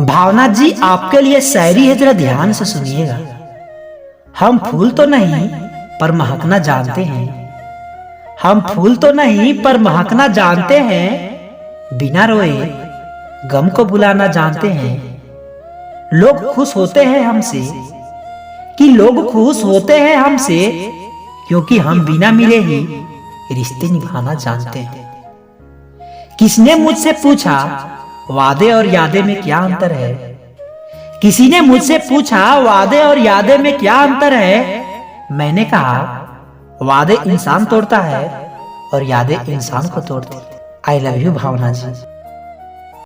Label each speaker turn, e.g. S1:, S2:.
S1: भावना जी, आपके लिए शायरी है, जरा ध्यान से सुनिएगा। हम फूल तो नहीं पर महकना जानते हैं। हम फूल तो नहीं पर महकना जानते हैं। बिना रोए गम को बुलाना जानते हैं। लोग खुश होते हैं हमसे कि लोग खुश होते हैं हमसे, क्योंकि हम बिना मिले ही रिश्ते निभाना जानते हैं। किसने मुझसे पूछा वादे और यादें में क्या अंतर है? किसी ने मुझसे पूछा वादे और यादें में क्या अंतर है? मैंने कहा वादे इंसान तोड़ता है और यादें इंसान को तोड़ती। I love you Bhavana ji.